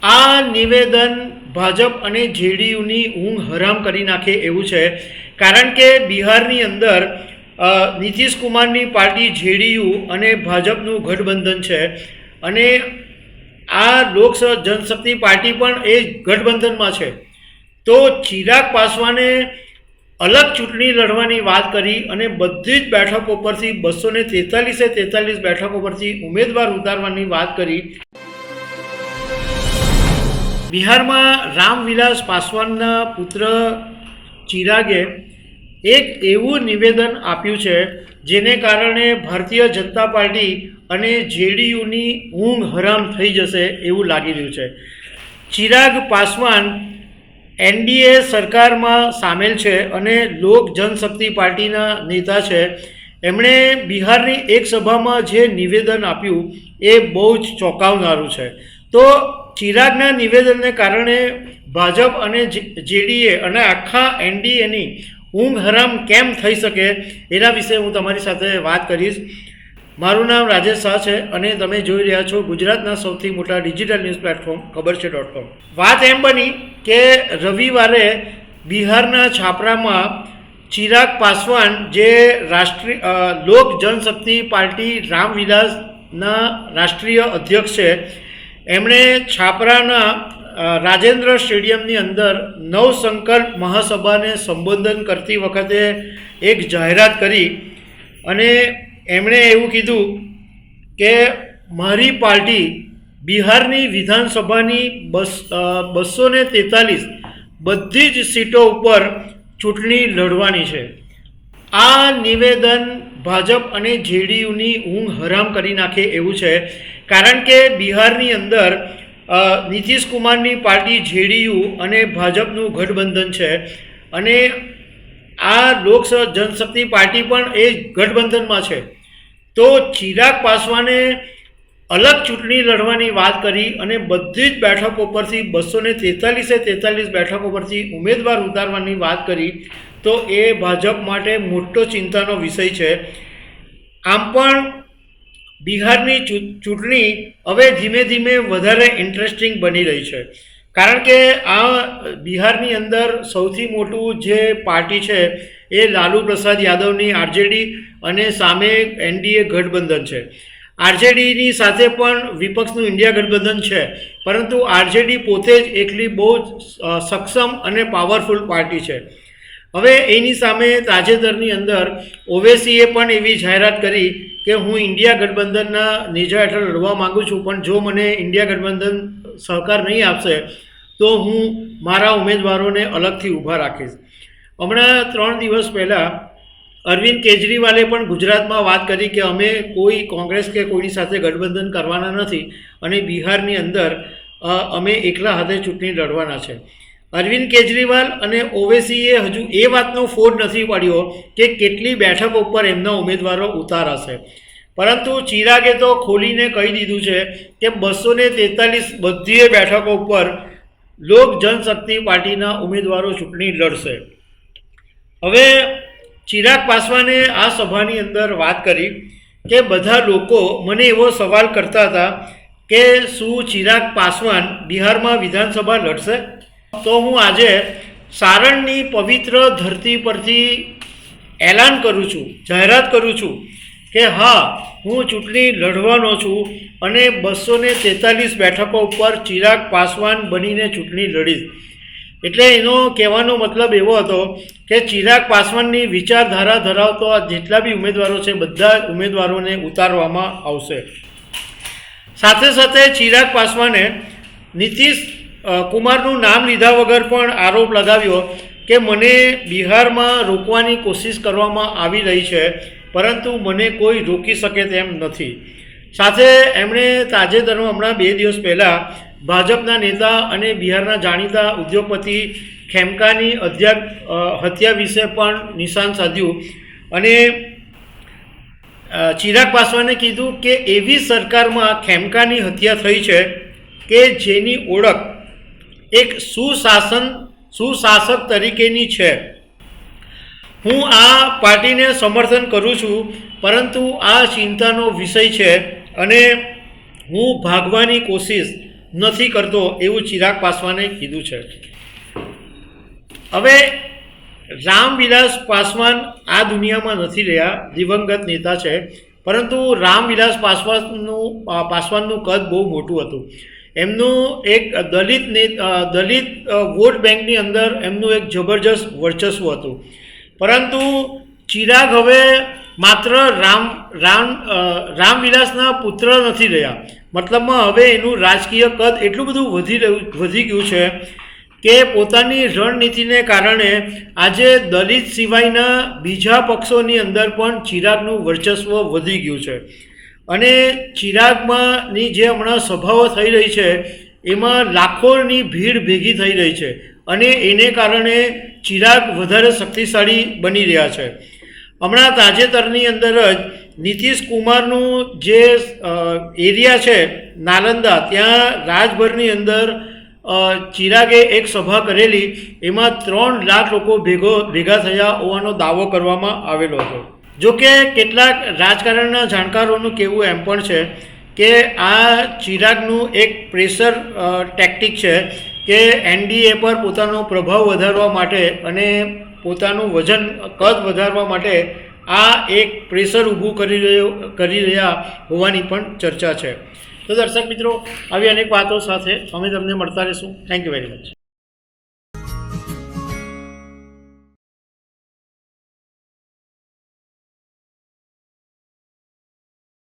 આ નિવેદન ભાજપ અને જેડીયુની ઊંઘ હરામ કરી નાખે એવું છે, કારણ કે બિહારની અંદર નીતિશ કુમારની પાર્ટી જેડીયુ અને ભાજપનું ગઠબંધન છે અને આ લોક જનશક્તિ પાર્ટી પણ એ ગઠબંધનમાં છે. તો ચિરાગ પાસવાને અલગ ચૂંટણી લડવાની વાત કરી અને બધી જ બેઠકો પરથી 243 બેઠકો પરથી ઉમેદવાર ઉતારવાની વાત કરી. બિહારમાં રામવિલાસ પાસવાનના પુત્ર ચિરાગે એક એવું નિવેદન આપ્યું છે જેને કારણે ભારતીય જનતા પાર્ટી અને જેડીયુની ઊંઘ હરામ થઈ જશે એવું લાગી રહ્યું છે. ચિરાગ પાસવાન એનડીએ સરકારમાં સામેલ છે અને લોક જનશક્તિ પાર્ટીના નેતા છે. એમણે બિહારની એક સભામાં જે નિવેદન આપ્યું એ બહુ જ ચોંકાવનારું છે. તો ચિરાગના નિવેદનને કારણે ભાજપ અને જેડીએ અને આખા એનડીએની ઊંઘ હરામ કેમ થઈ શકે એના વિશે હું તમારી સાથે વાત કરીશ. મારું નામ રાજેશ શાહ છે અને તમે જોઈ રહ્યા છો ગુજરાતના સૌથી મોટા ડિજિટલ ન્યૂઝ પ્લેટફોર્મ ખબરછે.com. વાત એમ બની કે રવિવારે બિહારના છાપરામાં ચિરાગ પાસવાન જે લોક જનશક્તિ પાર્ટી રામવિલાસના રાષ્ટ્રીય અધ્યક્ષ છે, એમણે છાપરાના રાજેન્દ્ર સ્ટેડિયમની અંદર નવસંકલ્પ મહાસભાને સંબોધન કરતી વખતે એક જાહેરાત કરી અને એમણે એવું કીધું કે મારી પાર્ટી બિહારની વિધાનસભાની 243 બધી જ સીટો ઉપર ચૂંટણી લડવાની છે. આ નિવેદન ભાજપ અને જેડીયુની ઊંઘ હરામ કરી નાખે એવું છે, કારણ કે બિહારની અંદર નીતિશ કુમારની પાર્ટી જેડીયુ અને ભાજપનું ગઠબંધન છે અને આ લોક જનશક્તિ પાર્ટી પણ એ ગઠબંધનમાં છે. તો ચિરાગ પાસવાને અલગ ચૂંટણી લડવાની વાત કરી અને બધી જ બેઠકો પરથી 243 બેઠકો પરથી ઉમેદવાર ઉતારવાની વાત કરી. તો એ ભાજપ માટે મોટો ચિંતાનો વિષય છે. આમ પણ બિહારની ચૂંટણી હવે ધીમે ધીમે વધારે ઇન્ટરેસ્ટિંગ બની રહી છે, કારણ કે આ બિહારની અંદર સૌથી મોટું જે પાર્ટી છે એ લાલુ પ્રસાદ યાદવની આરજેડી અને સામે એનડીએ ગઠબંધન છે. આરજેડીની સાથે પણ વિપક્ષનું ઇન્ડિયા ગઠબંધન છે, પરંતુ આરજેડી પોતે જ એકલી બહુ જ સક્ષમ અને પાવરફુલ પાર્ટી છે. હવે એની સામે તાજેતરની અંદર ઓવેસીએ પણ એવી જાહેરાત કરી કે હું ઇન્ડિયા ગઠબંધનના નેજા હેઠળ લડવા માગું છું, પણ જો મને ઇન્ડિયા ગઠબંધન સહકાર નહીં આપશે તો હું મારા ઉમેદવારોને અલગથી ઊભા રાખીશ. હમણાં 3 દિવસ પહેલાં અરવિંદ કેજરીવાલે પણ ગુજરાતમાં વાત કરી કે અમે કોઈ કોંગ્રેસ કે કોઈની સાથે ગઠબંધન કરવાના નથી અને બિહારની અંદર અમે એકલા હાથે ચૂંટણી લડવાના છે. અરવિંદ કેજરીવાલ અને ઓવેસીએ હજુ એ વાતનો ફોડ નથી પાડ્યો કે કેટલી બેઠકો ઉપર એમના ઉમેદવારો ઉતારાશે, પરંતુ ચિરાગે તો ખોલીને કહી દીધું છે કે 243 બધી બેઠકો ઉપર લોક જનશક્તિ પાર્ટીના ઉમેદવારો ચૂંટણી લડશે. હવે ચિરાગ પાસવાને આ સભાની અંદર વાત કરી કે બધા લોકો મને એવો સવાલ કરતા હતા કે શું ચિરાગ પાસવાન બિહારમાં વિધાનસભા લડશે? તો હું આજે સારણની પવિત્ર ધરતી પરથી એલાન કરું છું, જાહેરાત કરું છું કે હા, હું ચૂંટણી લડવાનો છું અને 243 બેઠકો ઉપર ચિરાગ પાસવાન બનીને ચૂંટણી લડીશ. એટલે એનો કહેવાનો મતલબ એવો હતો કે ચિરાગ પાસવાનની વિચારધારા ધરાવતો જેટલા બી ઉમેદવારો છે બધા ઉમેદવારોને ઉતારવામાં આવશે. સાથે સાથે ચિરાગ પાસવાને નીતિશ કુમારનું નામ લીધા વગર પણ આરોપ લગાવ્યો કે મને બિહારમાં રોકવાની કોશિશ કરવામાં આવી રહી છે, પરંતુ મને કોઈ રોકી શકે તેમ નથી. સાથે એમણે તાજેતરમાં હમણાં 2 દિવસ પહેલાં ભાજપના નેતા અને બિહારના જાણીતા ઉદ્યોગપતિ ખેમકાની હત્યા વિશે પણ નિશાન સાધ્યું અને ચિરાગ પાસવાને કીધું કે એવી સરકારમાં ખેમકાની હત્યા થઈ છે કે જેની ઓળખ એક સુશાસક તરીકેની છે. હું આ પાર્ટીને સમર્થન કરું છું, પરંતુ આ ચિંતાનો વિષય છે અને હું ભાગવાની કોશિશ નથી કરતો એવું ચિરાગ પાસવાને કીધું છે. હવે રામવિલાસ પાસવાન આ દુનિયામાં નથી રહ્યા, દિવંગત નેતા છે, પરંતુ રામવિલાસ પાસવાનનું કદ બહુ મોટું હતું. એમનું એક દલિત વોટ બેંકની અંદર એમનું એક જબરજસ્ત વર્ચસ્વ હતું. પરંતુ ચિરાગ હવે માત્ર રામવિલાસના પુત્ર નથી રહ્યા, મતલબમાં હવે એનું રાજકીય કદ એટલું બધું વધી ગયું છે કે પોતાની રણનીતિને કારણે આજે દલિત સિવાયના બીજા પક્ષોની અંદર પણ ચિરાગનું વર્ચસ્વ વધી ગયું છે. અને ચિરાગમાંની જે હમણાં સભાઓ થઈ રહી છે એમાં લાખોની ભીડ ભેગી થઈ રહી છે અને એને કારણે ચિરાગ વધારે શક્તિશાળી બની રહ્યા છે. હમણાં તાજેતરની અંદર જ નીતિશ કુમારનું જે એરિયા છે નાલંદા, ત્યાં રાજભરની અંદર ચિરાગે એક સભા કરેલી, એમાં 3 લાખ લોકો ભેગા થયા હોવાનો દાવો કરવામાં આવેલો હતો. જોકે કેટલાક રાજકારણના જાણકારોનું કહેવું એમ પણ છે કે આ ચિરાગનું એક પ્રેશર ટેક્ટિક છે કે એનડીએ પર પોતાનો પ્રભાવ વધારવા માટે અને પોતાનું કદ વધારવા માટે આ એક પ્રેશર ઊભું કરી રહ્યા હોવાની પણ ચર્ચા છે. તો દર્શક મિત્રો, આવી અનેક વાતો સાથે અમે તમને મળતા રહીશું. Thank you very much.